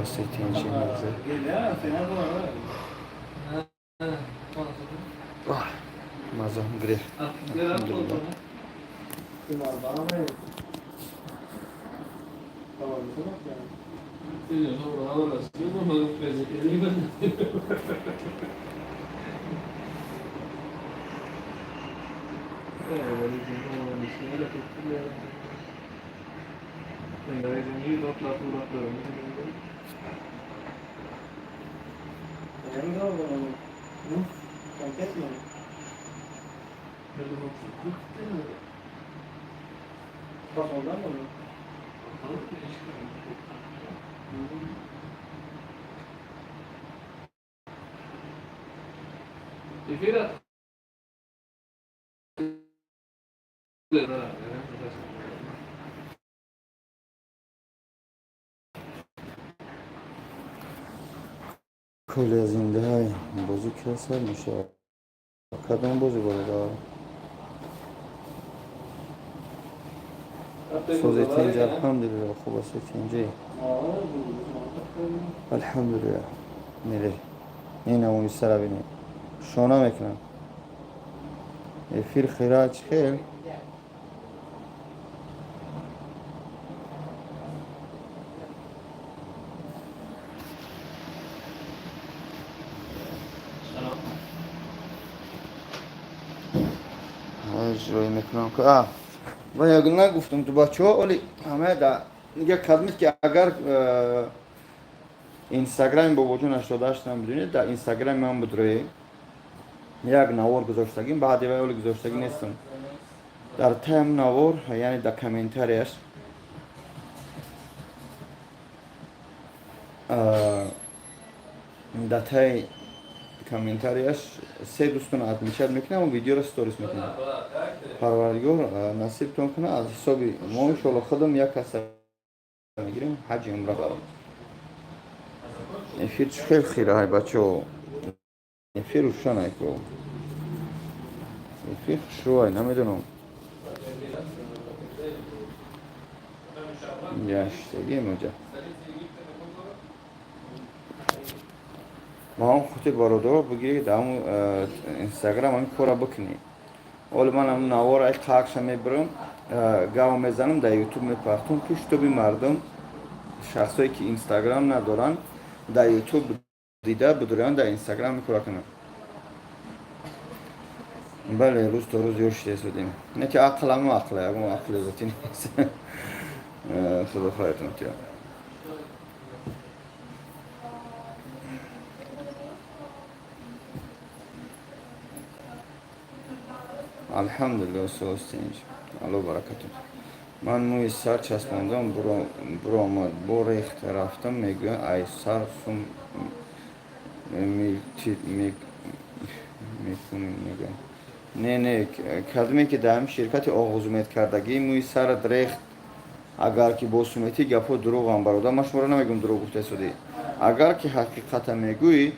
واسطینچی مزه مزه هم گریه الحمدلله کلی از این های بازی که سر میشه کدام بازی باید سوزی تینج الحمدلله خوب است تینجی الحمدلله میره این همونی سر بینیم شونا میکنم فیر خیرات خیل اجرای میکنم که و یک نگفتم تو بچه ها ولی همه در یک کلمه که اگر اینستاگرام با وجود 88 هم بدونید در اینستاگرام من بدروی یک نوار گذاشتگیم بعد ولی گذاشتگی نیستم در تایم نوار یعنی در کامنتاریش در تای کامنتاریش سه دوستان ادمیشن میکنم و ویدیو رو استوریز میکنم پروردگار نصیب تون کنه از حسابی ما ان شاء الله خودم یک کس میگیریم حج عمره برام افیر خیلی خیره های بچه افیر روشن های که افیر شروع های نمیدونم یشتگی مجا ما هم خودی برادر بگیرید همون اینستاگرام همین کارا بکنی اول من هم نوار ای قاقش میبرم گاو میزنم در یوتیوب میپختم پیش تو بی مردم شخصایی که اینستاگرام ندارن در یوتیوب دیده بدورن در اینستاگرام میکارا کنم بله روز تا روز یوشتی سودیم نه که عقلم عقله اگه عقل ذاتی نیست خدا خواهیتون که الحمدلله سوستینج الله برکتون من موی سر چسباندم برو آمد با ریخت رفتم میگویم ای سر سوم میکنیم میگویم نه کلمه که در شرکت آغاز اومد کردگی موی سر ریخت اگر که با سومیتی گفت دروغ هم برادر من شما رو نمیگم دروغ گفته سودی اگر که حقیقت میگویی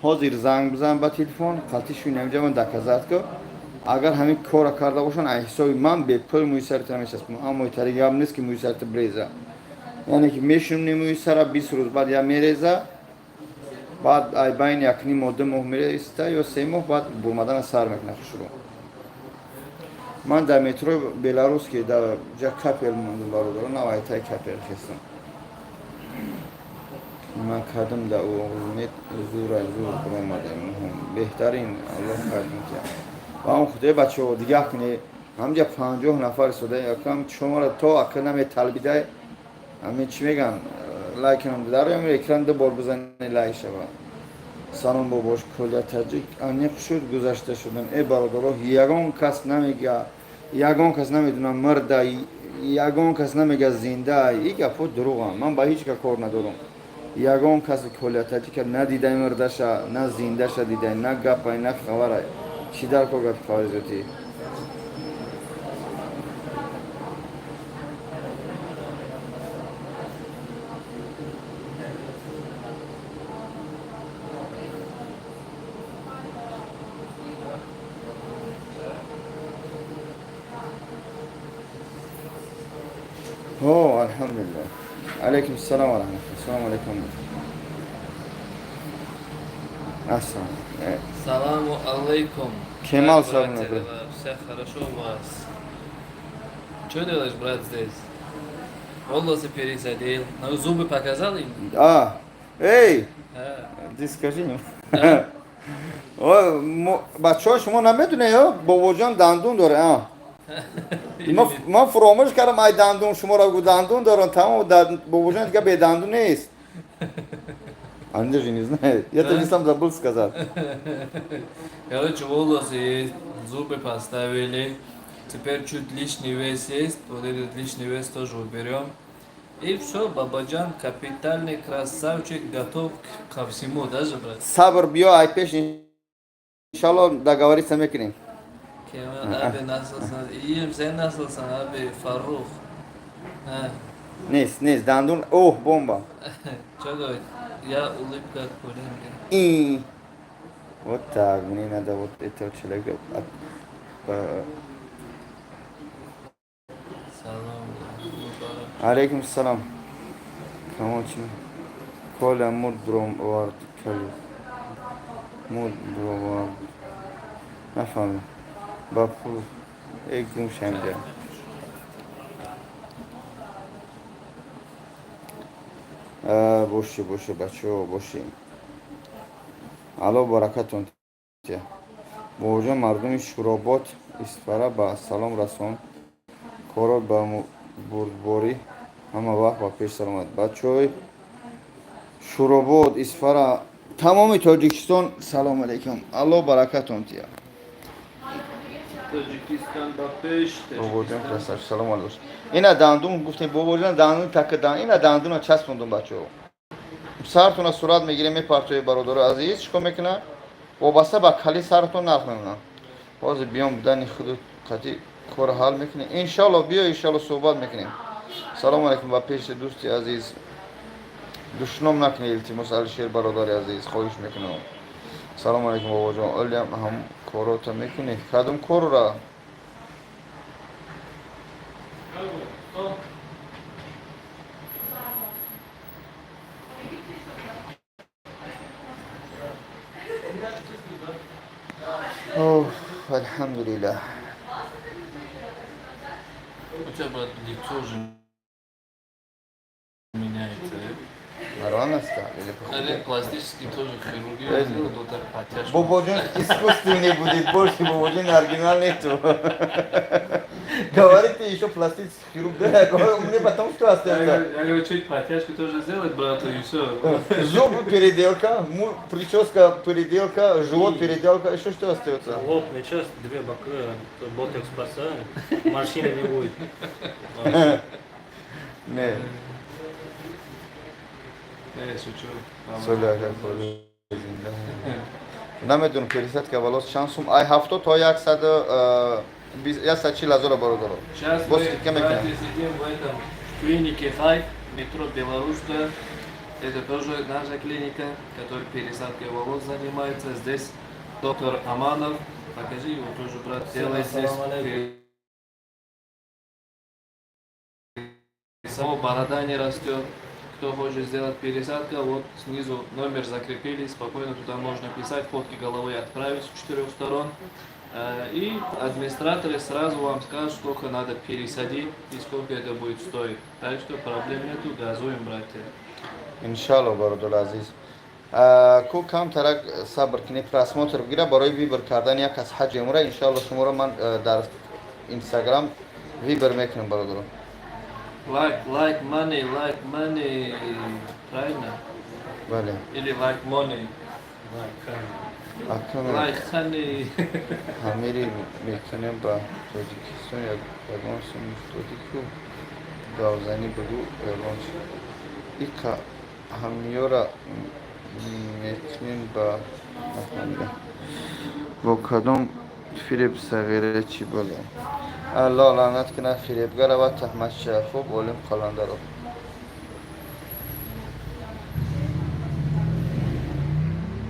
حاضر زنگ بزن با تلفن قلتیشوی نمیجا من دکزد که اگر همین کار کرده باشن احساسی من به پول موی سرت نمیشستم اما موی طریقه هم نیست که موی سرت بریزه یعنی که میشونم موی سر 20 روز بعد یا میریزه بعد ای بین یک نیم و 2 ماه میریسته یا 3 ماه بعد بومدن سر میکنه شروع من در مترو بلاروس که در جا کپل من برادر نوای تای کپل هستم من کردم در اومد زور برآمده بهترین الله خیر میکنه و هم خدای بچه ها دیگه کنه همجا 50 نفر سوده یکم شما را تا اکنم تلبیده همین چی میگن لایک هم داره همین اکران 2 بار بزنی لایک شود سلام باباش کلیه تاجیک انیق شد گذشته شدن ای برادرها یگان کس نمیگه یگان کس نمیدونه مرده یگان کس نمیگه زنده ای گپا دروغه من با هیچ کار ندارم یگان کس کلیه تاجیک ندیده مرده شه نه زنده شه دیده نه گپای نه خبره چی در کار خارجتی اوه الحمدلله Aleyküm selam ve rahmetullah. Selamun aleyküm. Aslan. Саламу алейкум. Kemal Как, Sabun'a братья, bro. дела? Все хорошо у вас? Что делаешь, брат, здесь? Волосы пересадил. Ну, зубы показал им? Эй, А, ты скажи ему. а? بچه ها شما نمیدونه یا بابا جان دندون داره Или нет? من فراموش کردم ای دندون شما را گو دندون دارن تمام بابا جان دیگه به دندون نیست Андрей же не знает. Я даже сам забыл сказать. Короче, волосы есть, зубы поставили. Теперь чуть лишний вес есть. Вот этот лишний вес тоже уберем. И все, Бабаджан, капитальный красавчик, готов ко всему, даже, брат. Sabır biyo ay peş inşallah договориться мекинем. Kemal abi nasılsın? İyiyim, sen nasılsın abi? Faruk. Ha. Neyse dandun. Oh bomba. Чего? Я улыбка Кулинга. И вот так, мне надо вот этого человека Салам. Мубарак. Алейкум салам. Помочь. Коля мудром вард кали. Мудром вард. Нafahmı. Bapu. Ekdim şemde. Boşu بچه باشی علا برکتون تیا موجا مردم شورابات اسفره با سلام رسان کارا با بردباری همه وقت با پیش سلامت بچه های شورابات اسفره تمام تاجیکستان سلام علیکم علا برکتون تیا Таджикистан, Бапеш, بابا جان Таджикистан. پسر سلام علیکم اینا دندون گفتیم بابا جان دندون تک دندون اینا دندون چسبوندم بچه ها سرتون صورت میگیره میپرتوی برادر عزیز چیکار میکنه وابسته به کلی سرتون نرخ نمیدن باز بیام بدن خود قطعی کار حل میکنه انشالله بیا انشالله صحبت میکنیم سلام علیکم و پیش دوستی عزیز دشنام نکنی التماس الشیر برادر عزیز خواهش میکنم سلام علیکم بابا جان اولی هم کارات میکنی کدوم کار را اوه الحمدلله У тебя, брат, лицо уже меняется. нормально стало или Один пластический тоже хирургию сделал, доктор подтяжку. Бободжон искусственный будет больше, Бободжон оригинал нету. Говорите еще пластический хирург, да, мне потом что остается? Я говорю, чуть подтяжку тоже сделать, брату, и все. Зуб переделка, прическа переделка, живот переделка, еще что остается? Лоб, плечо, две бока, ботекс поставим, морщины не будет. Не, Шучу. söyle نمیدونم пересадка волос шансум ай 70 تا 140 лазора бародаро. Сейчас мы, Босс, кем братья, экранем? сидим в этом клинике Хайп, метро Белорусская. Это тоже наша клиника, которая пересадкой волос занимается. Здесь доктор Аманов. Покажи его тоже, брат. Делает здесь само борода не растет. Кто хочет сделать пересадку, вот снизу номер закрепили, спокойно туда можно писать, фотки головы отправить с 4 сторон. И администраторы сразу вам скажут, сколько надо пересадить и сколько это будет стоить. Так что проблем нету, газуем, братья. иншаллах бародар азиз ку камтарак сабр кини просмотр бигира барои вибр кардан як аз ҳаҷ умра иншаллах шуморо ман дар инстаграм вибр мекунам бародаро Like money, правильно? бале Или like money, акаме like honey. ҳамири мекунем ба тоҷикистон ягон сум ифтодику давзани буду эълонш ика ҳамиёра метунем ба нафаҳмидам бо кадом фиреб сағира чӣ бола алло лаънат кунад фиребгара ва таҳматша хуб олим қаландаро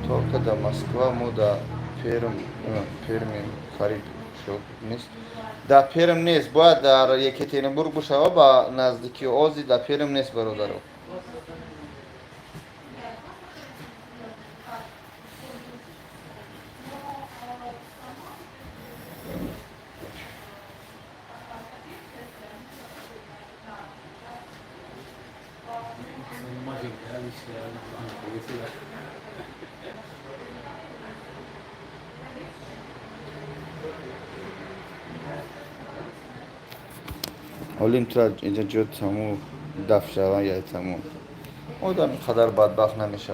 только до Москва мы до Перми, Кариб, شد نیست در پیرم نیست باید در یکترینبورگ بشوه با نزدیکی آزی در پیرم نیست برادر حالا تو اینجا جو تموم دفع شوه یا تموم آدم قدر بدبخت نمیشه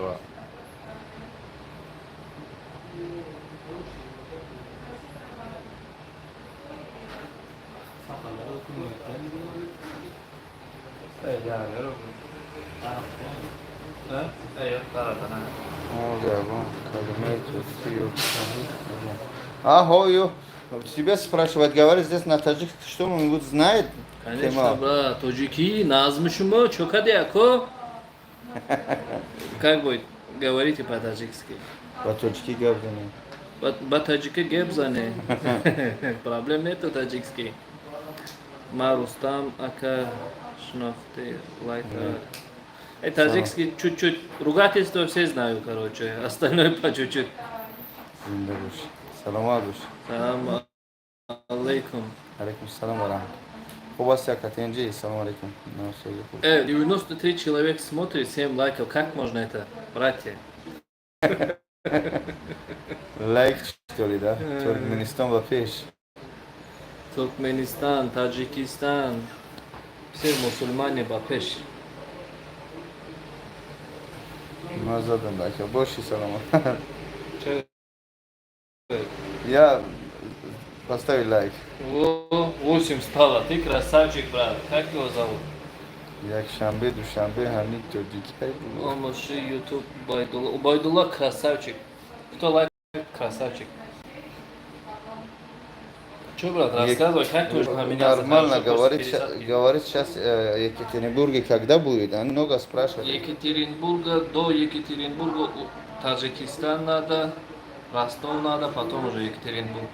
Ага, тебя спрашивать, говорит, здесь на таджикском, что он знает? Конечно, брат, таджики, назмышимо, чокадяко. Как будет? Говорите по-таджикски. По-таджики говорю. По-таджики гебзане. Проблем нету таджикский. Марустам, ака, шнофты, лайка. Таджикский чуть-чуть. Ругательство все знаю, короче. Остальное по чуть-чуть. Салам алейкум. Салам алейкум. Алейкум салам ва рахмат. У вас як атенджи? Салам алейкум. 93 человек смотрит, 7 лайков. Как можно это, братья? Лайк что ли, да? Туркменистан ва пеш. Туркменистан, Таджикистан. Все мусульмане ва пеш. Мазадам лайк. Больше салам. Че? Я поставил лайк. О, 8 стало. Ты красавчик, брат. Как его зовут? Якшанбе, Душанбе, Хамид, Таджики. Он мужчи, YouTube, Байдулла. У Байдулла красавчик. Кто лайк? Красавчик. Че, брат, рассказывай, как ты на меня нормально говорит сейчас Екатеринбурге когда будет? Много спрашивают. Екатеринбурга, до Екатеринбурга Таджикистан надо, Ростов надо, потом уже Екатеринбург.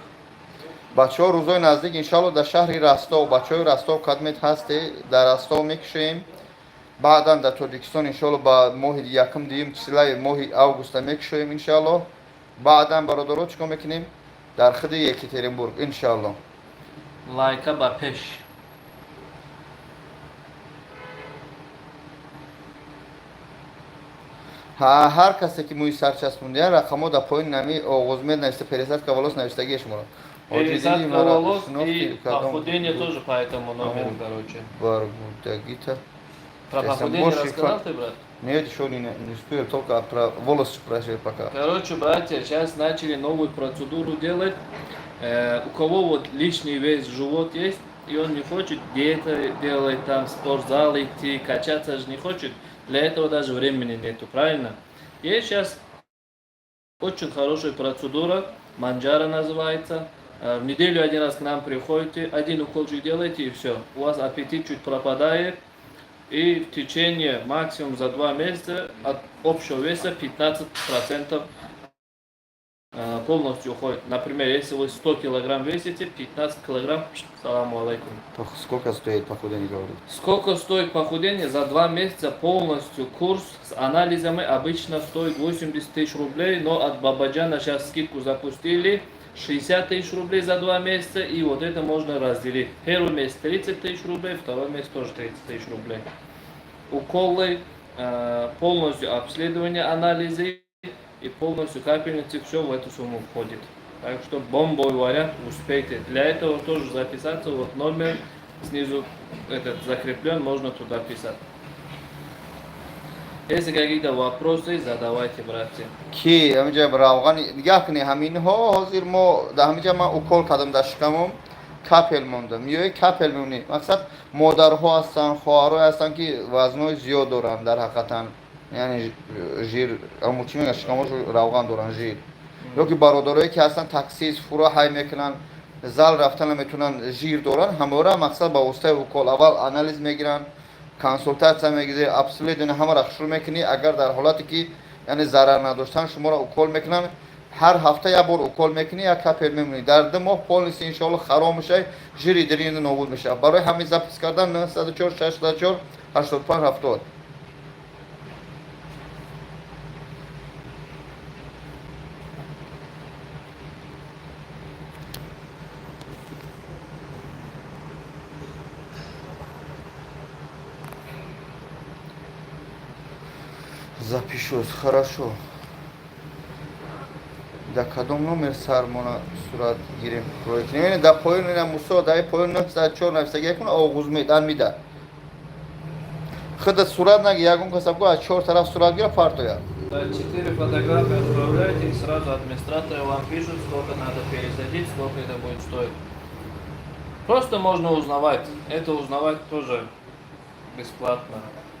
بچه‌ها روزای نزدیک انشالله در شهر رستو بچه‌های رستو خدمت هستی در رستو میکشیم بعدا در تاجیکستان انشالله با ماه یکم دیم چیزای ماه آگوست میکشیم انشالله بعدا برادرها چیکار میکنیم در خود یکترینبورگ انشالله Лайка ба пеш. هر کسی که موی سرچسبونده رقم‌ها در پایین نمی آغاز میاد نوشته пересадка волос نوشتگی شما Пересадка волос и похудение тоже по этому номеру, короче. Барбудагита. Про похудение рассказал ты, брат? Нет, еще не успел, только про волосы спрашиваю пока. Короче, братья, сейчас начали новую процедуру делать. У кого вот лишний вес живот есть, и он не хочет диета делать, там спортзал идти, качаться же не хочет, для этого даже времени нету, правильно? Есть сейчас очень хорошая процедура, манджара называется. В неделю один раз к нам приходите, один уколчик делаете и все. У вас аппетит чуть пропадает. И в течение максимум за 2 месяца от общего веса 15% полностью уходит. Например, если вы 100 килограмм весите, 15 килограмм, саламу алейкум. Сколько стоит похудение, говорит? Сколько стоит похудение? За 2 месяца полностью курс с анализами обычно стоит 80 тысяч рублей, но от Бабаджана сейчас скидку запустили. 60 тысяч рублей за 2 месяца, и вот это можно разделить. Первый месяц 30 тысяч рублей, второй месяц тоже 30 тысяч рублей. Уколы, полностью обследование, анализы и полностью капельницы, все в эту сумму входит. Так что бомбовый вариант, успейте. Для этого тоже записаться, вот номер снизу этот закреплен, можно туда писать. Если какие-то вопросы, задавайте, братья. کی همینجا براوغان نگاه کنی همین ها حاضر ما در همینجا من اوکل کردم در شکمم کپل موندم میوه کپل میمونی مقصد مادرها هستن خواهرها هستن که وزنای زیاد دارن در حقیقتا یعنی ژیر اما چی میگن شکمش روغن دارن ژیر یا که برادرایی که هستن تکسیس فرا های میکنن زل رفتن میتونن ژیر دارن همه مقصد با واسطه اوکل اول آنالیز میگیرن کنسولتاسیا میگیره ابسولید همه را شروع میکنی اگر در حالتی که یعنی ضرر نداشتن شما را اوکل میکنن هر هفته یه بار اوکل میکنی یا کپل میمونی. در 2 ماه پولیس انشالله خراب میشه، جری درین نابود میشه. برای همین زپیس کردن 904 604 85 70. Запишусь, хорошо. Да кадом номер сармона сурат гирем проект. Немени да поин на мусо да поин 904 904 кун оғуз медан мида. Хыда сурат наги ягон касабго а 4 тараф сурат гира партоя. 4 фотографии отправляйте, и сразу администраторы вам пишут, сколько надо пересадить, сколько это будет стоить. Просто можно узнавать. Это узнавать тоже бесплатно.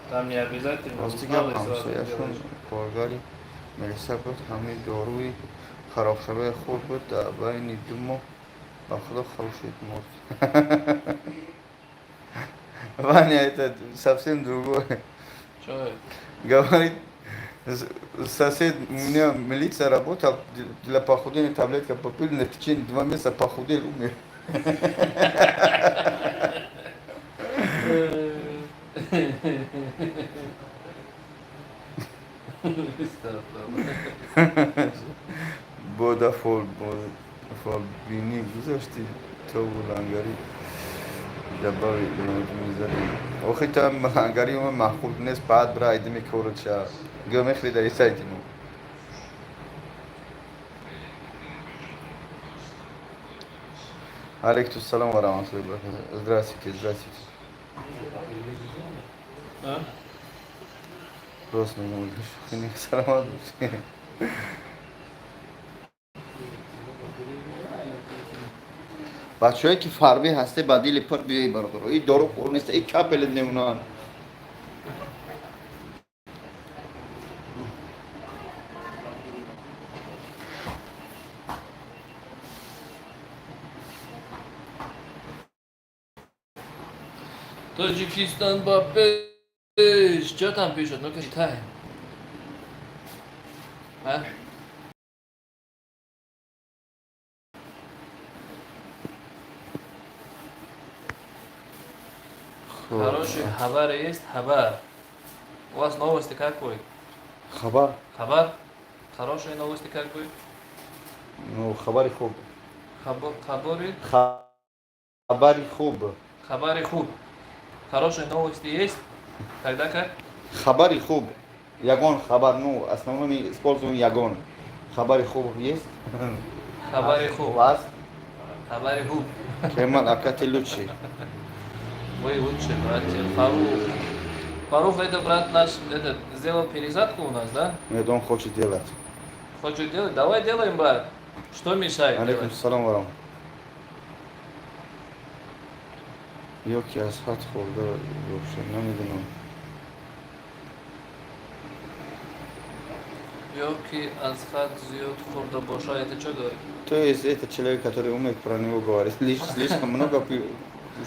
Там не обязательно узнал и сразу делаешь. Поргари Мелиса гуфт ҳамин доруи харобшаваи худ буд дар байни 2 моҳ ба худо халошид мод. Ваня, это совсем другое. Что это? Говорит, сосед, у меня милиция работал, для похудения таблетка попил, на течение 2 месяца похудел, умер. Бода фол бини гузашти то лангари дабави мизани. Охи там лангари ум махмуд нест баъд бра айдами корча. Гё мехли дар сайтину. Алейкум салам ва рахматуллахи ва баракатух. Здравствуйте, здравствуйте. А? Просто не могу. Саламат. بچه‌ای که فربی هسته بدیل پر بیایی برادر. این دارو خور نیست. این کپل نمونان. Таджикистан Бапеш. Что там пишут? Ну-ка читай. А? Хороший хабар есть? Хабар. У вас новости какой? خبر؟ Хабар? Хорошие новости какой? Ну, خبری خوب. Хабари? خبری خوب. Хабари хуб. Хорошие новости есть? Тогда как? خبری خوب. ягон خبر, ну, основном мы используем ягон. خبری خوب есть? Хабари У хуб. вас? Хабари хуб. Кемал, а как ты лучший? Вы лучший, братья. Фарух. Фарух это брат наш, это сделал пересадку у нас, да? Нет, он хочет делать. Хочет делать? Давай делаем, брат. Что мешает Алейкум делать? салам варам. Yok ki asfalt oldu yok şey ne neden o? Йоки, асфальт, зьет, хорда, боша, это что говорит? То есть это человек, который умеет про него говорить. Слишком много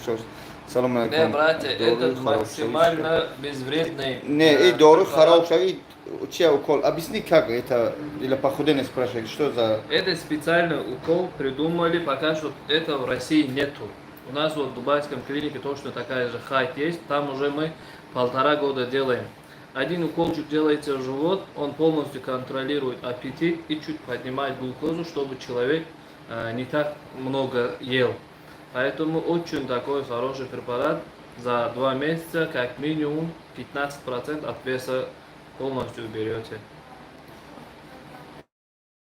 слушал. Салам Не, алейкум. братья, Дору этот хороший. максимально безвредный. Не, и дору хороший. Чья укол? Объясни как это, или похудение спрашивает, что за... Это специальный укол придумали, пока что это в России нету. У нас вот в дубайском клинике точно такая же хайт есть, там уже мы 1,5 года делаем. Один уколчик делается в живот, он полностью контролирует аппетит и чуть поднимает глюкозу, чтобы человек не так много ел. Поэтому очень такой хороший препарат. За 2 месяца как минимум 15% от веса полностью уберете.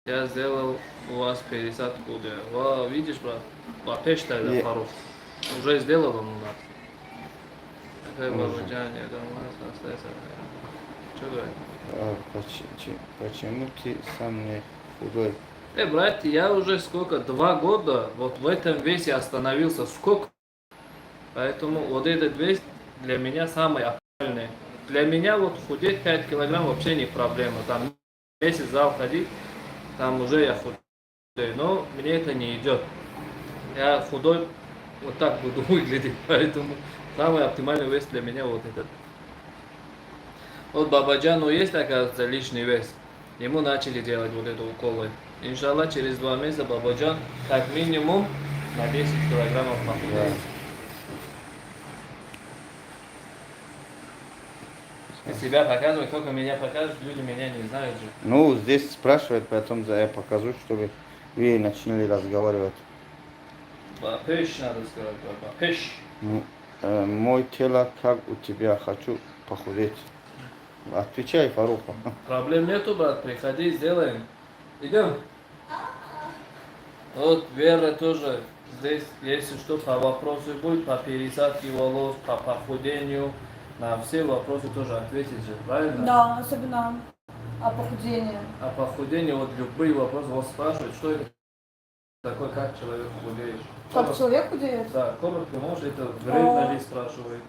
Я сделал у вас пересадку. Вау, видишь, брат? Лапеш тогда Не. пару. Уже сделал он у нас. Какое Уже. бабаджание, да, у нас остается. Что говорит? Почему ты сам не худой? Братья, я уже сколько, 2 года вот в этом весе остановился. Сколько? Поэтому вот этот вес для меня самый актуальный. Для меня вот худеть 5 килограмм вообще не проблема. Там месяц в зал ходить, там уже я худой. Но мне это не идет. Я худой вот так буду выглядеть. Поэтому самый оптимальный вес для меня вот этот. Вот бабаджану есть, оказывается, лишний вес. ему начали делать вот это уколы. Иншаллах, через 2 месяца Бабаджан как минимум на 10 килограммов похудеет. Ты себя показывай, только меня покажешь, люди меня не знают же. Ну, здесь спрашивают, потом я покажу, чтобы вы начали разговаривать. Бапеш надо сказать, бапеш. Ну, мой тело, как у тебя, хочу похудеть. Отвечай, Фаруха. Проблем нету, брат, приходи, сделаем. Идем. Вот Вера тоже здесь, если что, по вопросу будет, по пересадке волос, по похудению, на все вопросы тоже ответить же, правильно? Да, особенно о похудении. А похудение, вот любые вопросы вас спрашивают, что это такое, как человек худеет. Как человек худеет? Да, коротко, может, это вредно ли спрашивает.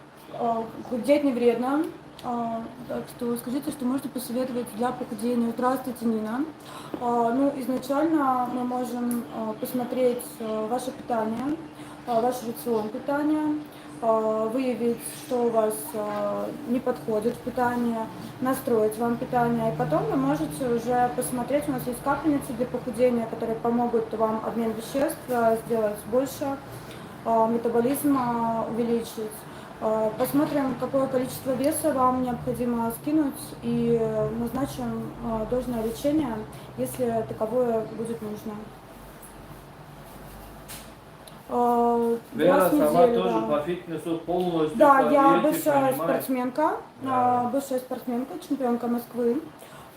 Худеть не вредно. Так что скажите, что можете посоветовать для похудения. Здравствуйте, Нина. Ну, изначально мы можем посмотреть ваше питание, ваш рацион питания, выявить, что у вас не подходит в питание, настроить вам питание. И потом вы можете уже посмотреть, у нас есть капельницы для похудения, которые помогут вам обмен веществ сделать больше, метаболизм увеличить. Посмотрим, какое количество веса вам необходимо скинуть и назначим должное лечение, если таковое будет нужно. Вера Раз в сама неделю, тоже да. по фитнесу полностью. Да, по я диете бывшая понимает. спортсменка, Да. бывшая спортсменка, чемпионка Москвы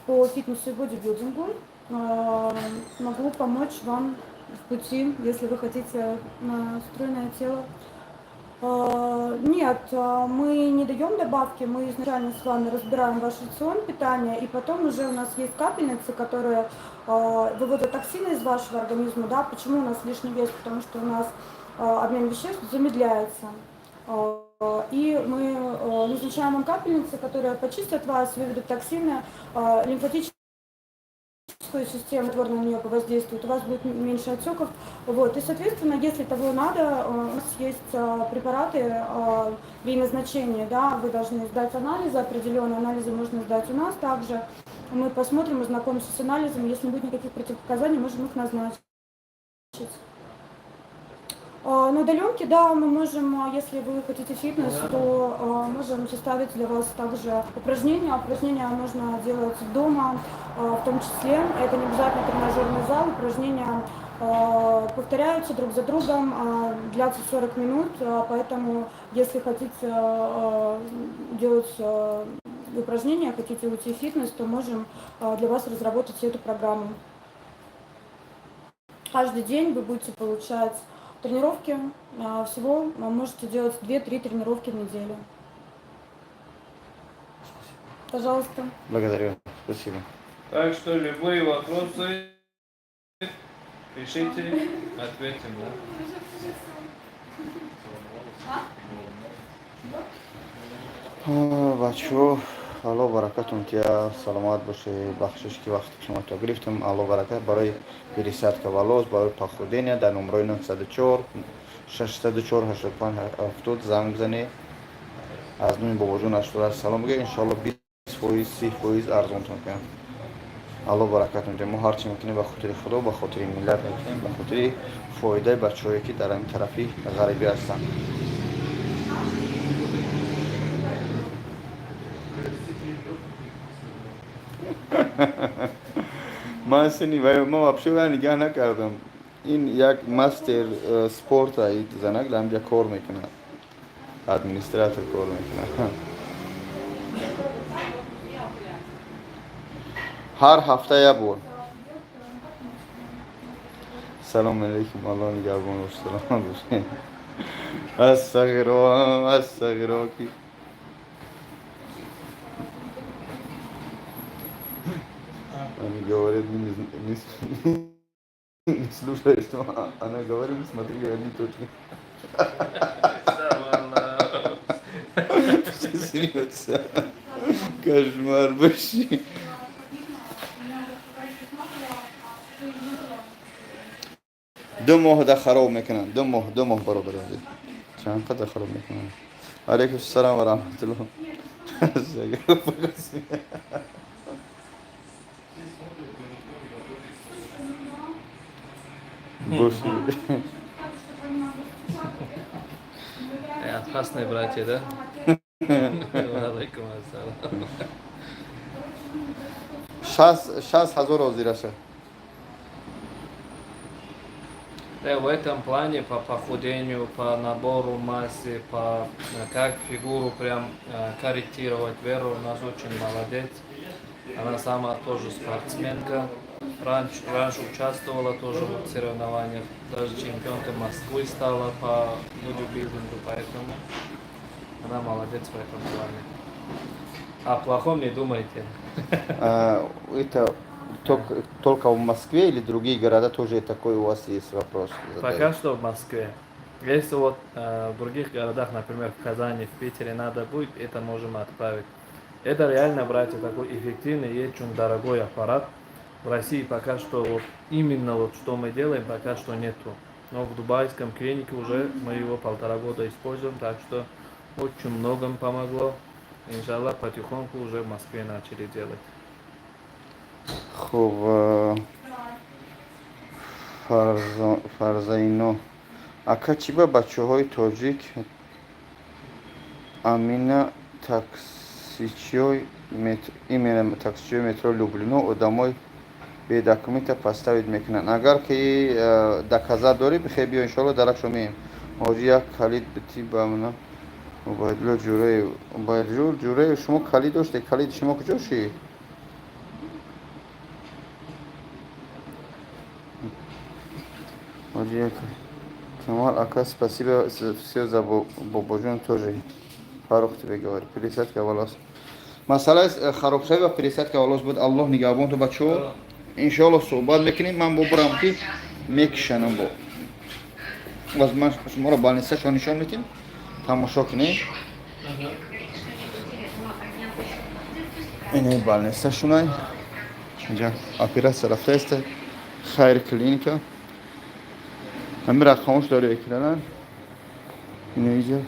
по фитнесу и бодибилдингу. Могу помочь вам в пути, если вы хотите на стройное тело. Нет, мы не даем добавки, мы изначально с вами разбираем ваш рацион питания, и потом уже у нас есть капельницы, которые выводят токсины из вашего организма. Да? Почему у нас лишний вес? Потому что у нас обмен веществ замедляется. И мы назначаем вам капельницы, которые почистят вас, выведут токсины, лимфатическую систему творно на нее повоздействует, у вас будет меньше отеков. Вот. И, соответственно, если того надо, у нас есть препараты при назначении, да, вы должны сдать анализы, определенные анализы можно сдать у нас также. Мы посмотрим, ознакомимся с анализом, если не будет никаких противопоказаний, можем их назначить. На удаленке, да, мы можем, если вы хотите фитнес, то можем составить для вас также упражнения. Упражнения можно делать дома, в том числе. Это не обязательно тренажерный зал. Упражнения повторяются друг за другом, длятся 40 минут. Поэтому, если хотите делать упражнения, хотите уйти в фитнес, то можем для вас разработать эту программу. Каждый день вы будете получать тренировки, всего вы можете делать 2-3 тренировки в неделю. Пожалуйста. Благодарю. Спасибо. Так что любые вопросы пишите, ответим, да? بچه الله برکتون که سلامت باشه بخشش که وقت شما تا گرفتم الله برکت برای پیرسد که ولوز برای پخودین در نمره 904 604 85 70 زنگ بزنی از نوع بابا جون اشتر سلام بگه انشالله 20% 30% ارزانتون کنم الله برکتون ده ما هرچی میکنیم به خاطر خدا به خاطر ملت میکنیم به خاطر فایده بچه‌هایی که در این طرفی غریبی هستن من سنی و ما вообще نگاه نکردم این یک مستر سپورت ای زنک لامجا کار میکنه ادمنستراتور کار میکنه هر هفته یک بار سلام علیکم الله نگهبان و سلام باشه استغفر کی Они говорят, не слушай, что она говорит, смотри, одни точки. Все смеются. Кошмар вообще. دو ماه ده خراب میکنن دو ماه برابر است چند قدر خراب میکنن علیکم السلام و رحمت الله больше. Опасные братья, да? Алейкум ассалам. 60,000 озираша. Да, в этом плане по похудению, по набору массы, по как фигуру прям корректировать. Вера у нас очень молодец. Она сама тоже спортсменка. Раньше участвовала тоже в соревнованиях. Даже чемпионкой Москвы стала по бодибилдингу, поэтому она молодец в этом плане. О плохом не думайте. Это только в Москве или другие города тоже такой у вас есть вопрос? Пока что в Москве. Если вот в других городах, например, в Казани, в Питере надо будет, это можем отправить. Это реально, братья, такой эффективный и очень дорогой аппарат. В России пока что вот именно вот что мы делаем, пока что нету. Но в дубайском клинике уже мы его 1,5 года используем, так что очень многим помогло. Иншаллах, потихоньку уже в Москве начали делать. خب فرزینو اکا چی با بچه های تاجیک امینه تاکسیچی مترو لوبلینو ادامای به دکومنت پستوید میکنن اگر که دکازه داری بخیر بیا انشالله درک شمیم حاجی یک کلید بتی با منه موبایل جوره شما کلید داشته کلید شما کجا شی؟ Kemal Aka, спасибо все за бобожон тоже. Фарух тебе говорит. Пересадка волос. Масала харобшева пересадка волос будет Аллах нигабон то бачо. Иншаллах صحبت میکنیم من ببرم که میکشنم با. باز من شما رو بالنسه نشون میدیم. تماشا کنید. اینه بالنسه شونای. اینجا اپراسیون رفته است. خیر کلینیکا. همه رقمش داره اکرانن اینو اینجا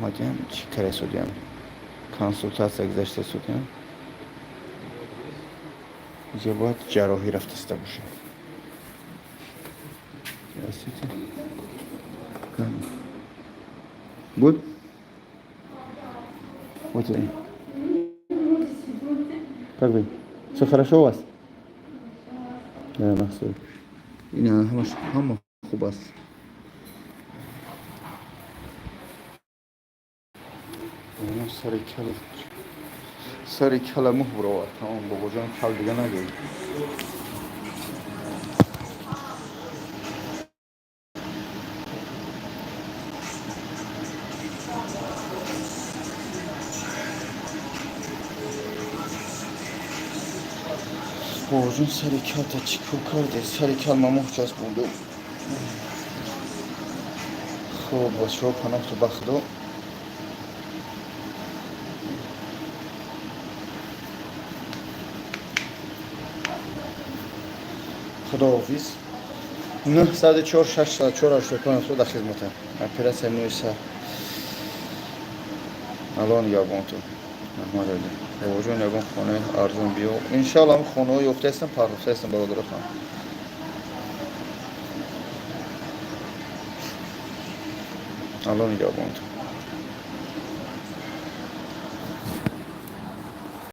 مادیم چی کره سودیم کنسولتاسیا گذشته سودیم اینجا باید جراحی رفته باشه بود؟ Вот они. Как вы? Все хорошо у вас? Да, Максим. همه خوب است سر کلمه برو تمام بابا جان کل دیگه نگید بابا جان سر کل تا چی کار کرده سر کل مموح چست بوده خب بچه ها پناه تو بخدا خداحافظ 904 604 85 در خدمتم اپراسیون نویسه الان یابان تو محمد علی بابا جان یابان خانه ارزون بیو انشالله خانه های افته هستم پرداخته هستم برادر خانم الان یابان تو